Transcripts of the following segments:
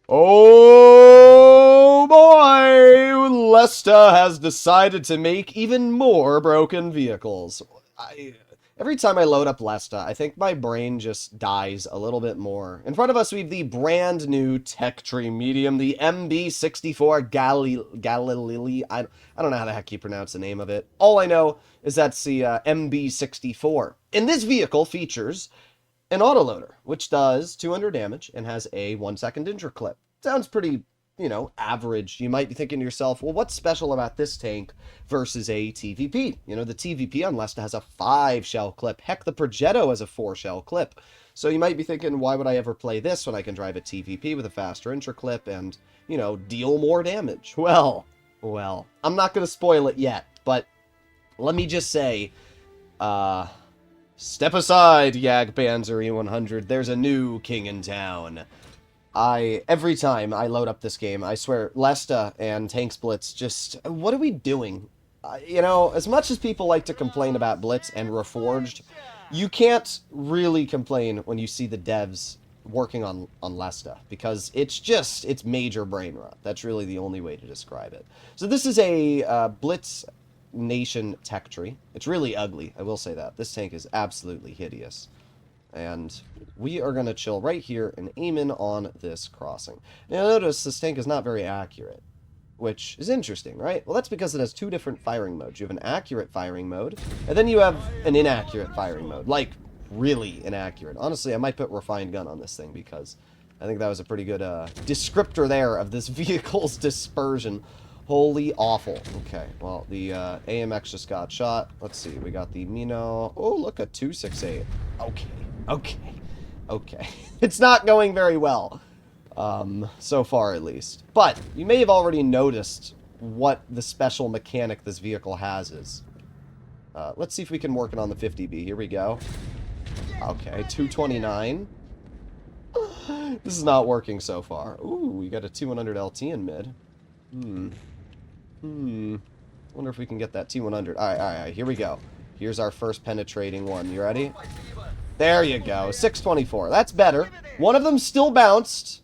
Oh boy! Lesta has decided to make even more broken vehicles. Every time I load up Lesta, I think my brain just dies a little bit more. In front of us, we have the brand new Tech Tree Medium, the MB64 Galilei. I don't know how the heck you pronounce the name of it. All I know is that's the MB64. And this vehicle features an autoloader, which does 200 damage and has a 1-second injure clip. Sounds pretty, average. You might be thinking to yourself, well, what's special about this tank versus a TVP? The TVP on Lesta has a 5-shell clip. Heck, the Progetto has a 4-shell clip. So you might be thinking, why would I ever play this when I can drive a TVP with a faster injure clip and, deal more damage? Well, I'm not going to spoil it yet, but let me just say, step aside, Jagdpanzer E100. There's a new king in town. Every time I load up this game, I swear, Lesta and Tanks Blitz just... What are we doing? As much as people like to complain about Blitz and Reforged, you can't really complain when you see the devs working on Lesta, because it's major brain rot. That's really the only way to describe it. So this is a Blitz Nation tech tree. It's really ugly, I will say that. This tank is absolutely hideous. And we are going to chill right here and aim in on this crossing. Now notice this tank is not very accurate, which is interesting, right? Well, that's because it has two different firing modes. You have an accurate firing mode, and then you have an inaccurate firing mode. Like, really inaccurate. Honestly, I might put refined gun on this thing, because I think that was a pretty good descriptor there of this vehicle's dispersion. Holy awful. Okay, well, the AMX just got shot. Let's see, we got the Mino. Oh, look, a 268. Okay. It's not going very well. So far, at least. But you may have already noticed what the special mechanic this vehicle has is. Let's see if we can work it on the 50B. Here we go. Okay, 229. This is not working so far. Ooh, we got a 2100 LT in mid. Wonder if we can get that T100. Alright, here we go. Here's our first penetrating one. You ready? There you go. 624. That's better. One of them still bounced,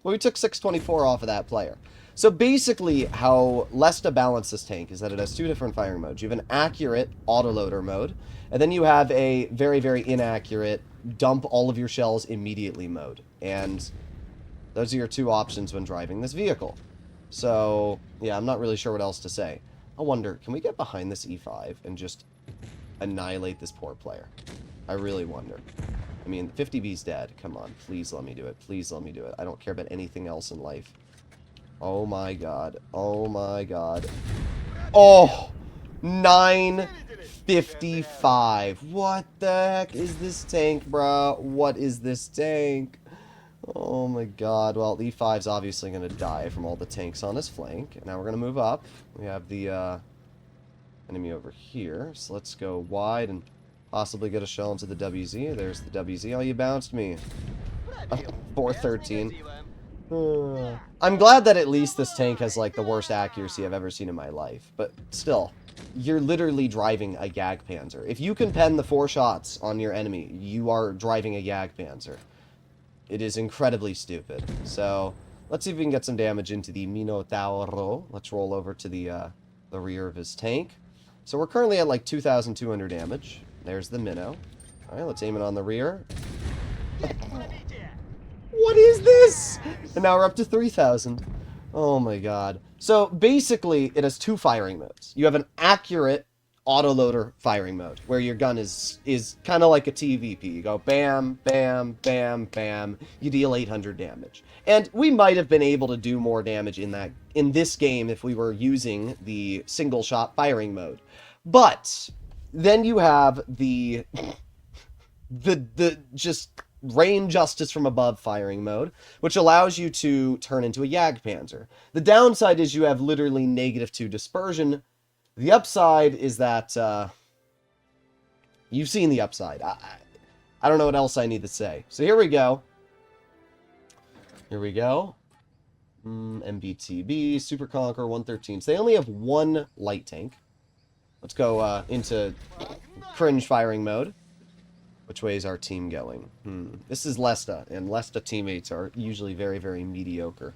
but we took 624 off of that player. So basically, how Lesta balanced this tank is that it has two different firing modes. You have an accurate autoloader mode, and then you have a very, very inaccurate dump all of your shells immediately mode. And those are your two options when driving this vehicle. So, yeah, I'm not really sure what else to say. I wonder, can we get behind this E5 and just annihilate this poor player? I really wonder. I mean, 50B's dead. Come on, please let me do it. Please let me do it. I don't care about anything else in life. Oh my god. Oh my god. Oh! 955. What the heck is this tank, bro? What is this tank? Oh my god. Well, the E5's obviously going to die from all the tanks on his flank. Now we're going to move up. We have the enemy over here. So let's go wide and possibly get a shell into the WZ. There's the WZ. Oh, you bounced me. 413. I'm glad that at least this tank has, like, the worst accuracy I've ever seen in my life. But still, you're literally driving a Jagdpanzer. If you can pen the 4 shots on your enemy, you are driving a Jagdpanzer. It is incredibly stupid. So, let's see if we can get some damage into the Minotauro. Let's roll over to the rear of his tank. So we're currently at like 2,200 damage. There's the Minnow. Alright, let's aim it on the rear. What is this? And now we're up to 3,000. Oh my god. So basically, it has two firing modes. You have an accurate autoloader firing mode, where your gun is kind of like a TVP. You go bam, bam, bam, bam. You deal 800 damage. And we might have been able to do more damage in this game if we were using the single shot firing mode. But then you have the just rain justice from above firing mode, which allows you to turn into a Jagdpanzer. The downside is you have literally -2 dispersion. The upside is that, you've seen the upside. I don't know what else I need to say. So here we go. Here we go. MBTB, Super Conqueror, 113. So they only have one light tank. Let's go into cringe firing mode. Which way is our team going? This is Lesta, and Lesta teammates are usually very, very mediocre.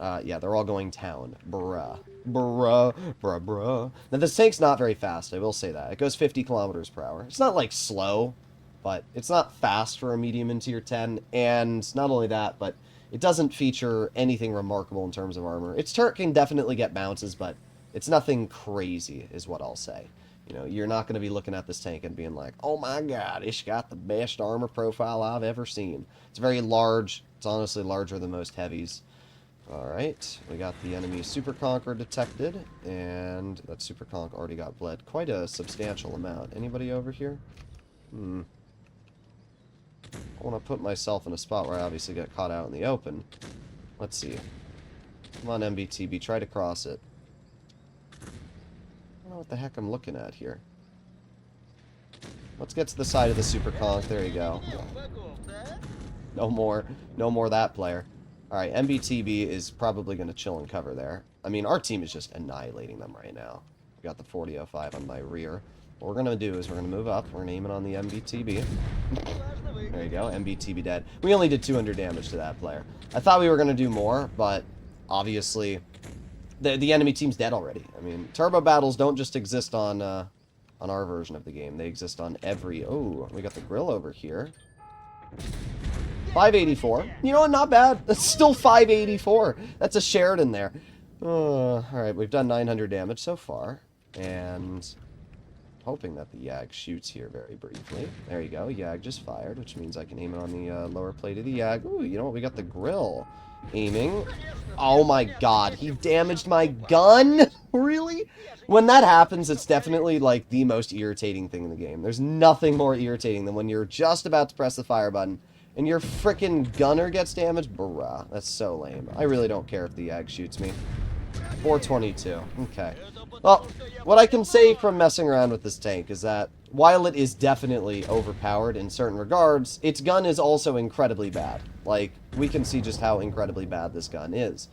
Yeah, they're all going town. Bruh. Bruh. Bruh, bruh. Now, this tank's not very fast, I will say that. It goes 50 kilometers per hour. It's not, like, slow, but it's not fast for a medium in tier 10, and not only that, but it doesn't feature anything remarkable in terms of armor. Its turret can definitely get bounces, but it's nothing crazy, is what I'll say. You know, you're not going to be looking at this tank and being like, oh my god, it's got the best armor profile I've ever seen. It's very large. It's honestly larger than most heavies. Alright, we got the enemy Super Conqueror detected, and that Super Conch already got bled quite a substantial amount. Anybody over here? I want to put myself in a spot where I obviously get caught out in the open. Let's see. Come on, MBTB, try to cross it. I don't know what the heck I'm looking at here. Let's get to the side of the Super Conch. There you go. No more that player. Alright, MBTB is probably going to chill and cover there. I mean, our team is just annihilating them right now. We got the 4005 on my rear. What we're going to do is we're going to move up. We're going to aim it on the MBTB. There you go, MBTB dead. We only did 200 damage to that player. I thought we were going to do more, but obviously the enemy team's dead already. I mean, turbo battles don't just exist on our version of the game. They exist on every... Oh, we got the grill over here. 584. You know what? Not bad. That's still 584. That's a Sheridan there. Alright, we've done 900 damage so far. And hoping that the Yag shoots here very briefly. There you go. Yag just fired, which means I can aim it on the lower plate of the Yag. Ooh, you know what? We got the grill. Aiming. Oh my god. He damaged my gun? Really? When that happens, it's definitely, like, the most irritating thing in the game. There's nothing more irritating than when you're just about to press the fire button and your frickin' gunner gets damaged? Bruh, that's so lame. I really don't care if the Yag shoots me. 422. Okay. Well, what I can say from messing around with this tank is that while it is definitely overpowered in certain regards, its gun is also incredibly bad. Like, we can see just how incredibly bad this gun is.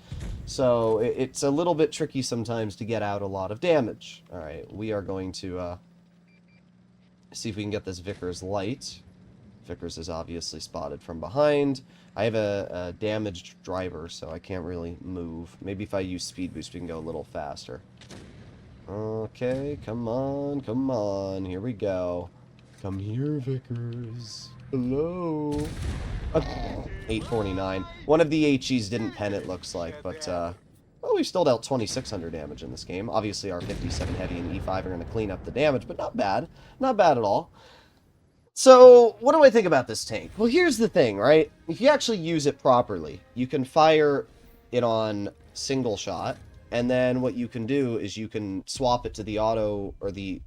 So, it's a little bit tricky sometimes to get out a lot of damage. Alright, we are going to see if we can get this Vickers light. Vickers is obviously spotted from behind. I have a damaged driver, so I can't really move. Maybe if I use speed boost, we can go a little faster. Okay, come on, here we go. Come here, Vickers. Hello. 849. One of the HEs didn't pen, it looks like, but, well, we've still dealt 2,600 damage in this game. Obviously, our 57 heavy and E5 are going to clean up the damage, but not bad. Not bad at all. So, what do I think about this tank? Well, here's the thing, right? If you actually use it properly, you can fire it on single shot, and then what you can do is you can swap it to the auto, or the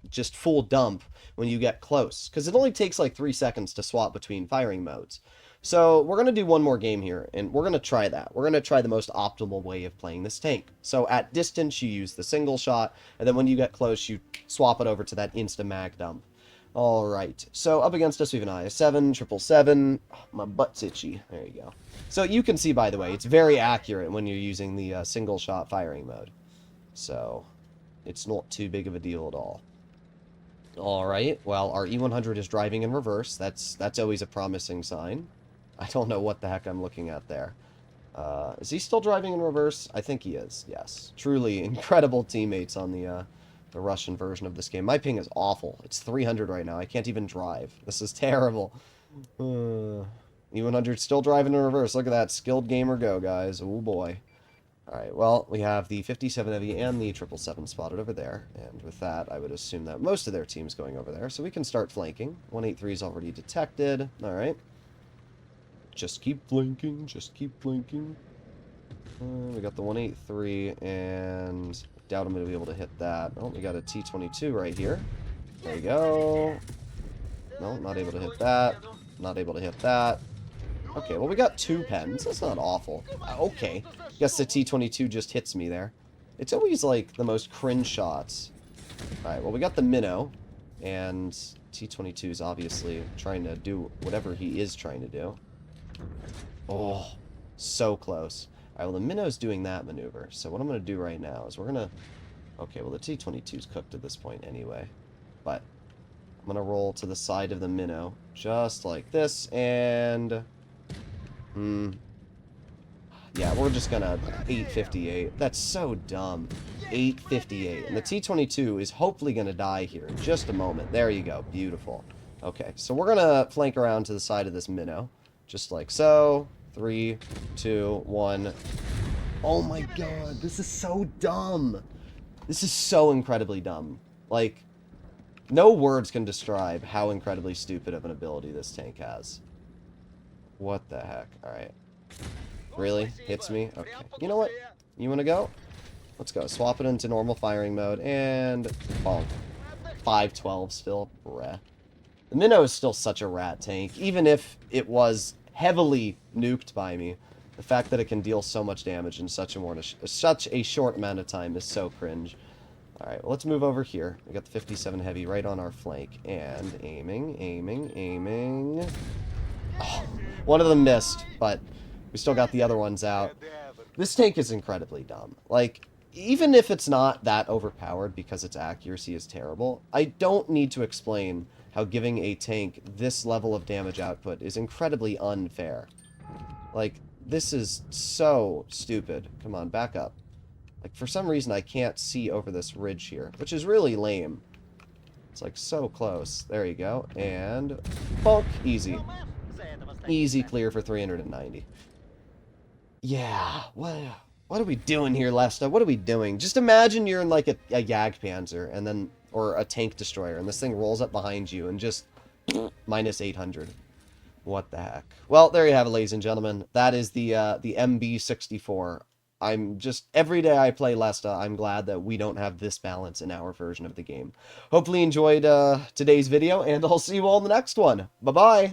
just full dump when you get close. Because it only takes like 3 seconds to swap between firing modes. So, we're going to do one more game here, and we're going to try that. We're going to try the most optimal way of playing this tank. So, at distance, you use the single shot, and then when you get close, you swap it over to that insta-mag dump. Alright, so up against us we have an IS-7, 777, my butt's itchy, there you go. So you can see, by the way, it's very accurate when you're using the single shot firing mode. So, it's not too big of a deal at all. Alright, well, our E100 is driving in reverse, that's always a promising sign. I don't know what the heck I'm looking at there. Is he still driving in reverse? I think he is, yes. Truly incredible teammates on the Russian version of this game. My ping is awful. It's 300 right now. I can't even drive. This is terrible. E100 still driving in reverse. Look at that. Skilled gamer go, guys. Oh, boy. Alright, well, we have the 57 Heavy and the 777 spotted over there. And with that, I would assume that most of their team's going over there. So we can start flanking. 183 is already detected. Alright. Just keep flanking. Just keep flanking. We got the 183, and doubt I'm going to be able to hit that. Oh, we got a T-22 right here. There you go. No, not able to hit that. Not able to hit that. Okay, well, we got 2 pens. That's not awful. Okay. Guess the T-22 just hits me there. It's always, like, the most cringe shots. Alright, well, we got the Minnow, and T-22 is obviously trying to do whatever he is trying to do. Oh, so close. Alright, well, the Minnow's doing that maneuver. So what I'm going to do right now is we're going to... Okay, well, the T-22's cooked at this point anyway. But I'm gonna roll to the side of the minnow, just like this, and... yeah, we're just gonna 858. That's so dumb. 858. And the T-22 is hopefully gonna die here in just a moment. There you go. Beautiful. Okay, so we're gonna flank around to the side of this minnow. Just like so. 3, 2, 1. Oh my god, this is so dumb. This is so incredibly dumb. Like, no words can describe how incredibly stupid of an ability this tank has. What the heck? Alright. Really? Hits me? Okay. You know what? You wanna go? Let's go. Swap it into normal firing mode, and... bonk. 512 still. Bruh. The Minnow is still such a rat tank, even if it was heavily nuked by me. The fact that it can deal so much damage in such a short amount of time is so cringe. Alright, well, let's move over here. We got the 57 Heavy right on our flank. And aiming, aiming, aiming. Oh, one of them missed, but we still got the other ones out. This tank is incredibly dumb. Like, even if it's not that overpowered because its accuracy is terrible, I don't need to explain how giving a tank this level of damage output is incredibly unfair. Like, this is so stupid. Come on, back up. Like, for some reason, I can't see over this ridge here, which is really lame. It's, like, so close. There you go. And... bonk. Easy. Easy clear for 390. Yeah, what are we doing here, Lesta? What are we doing? Just imagine you're in, like, a Jagdpanzer, and then... or a tank destroyer, and this thing rolls up behind you and just... minus 800. What the heck? Well, there you have it, ladies and gentlemen. That is the MB64. I'm just, every day I play Lesta, I'm glad that we don't have this balance in our version of the game. Hopefully you enjoyed today's video, and I'll see you all in the next one. Bye-bye!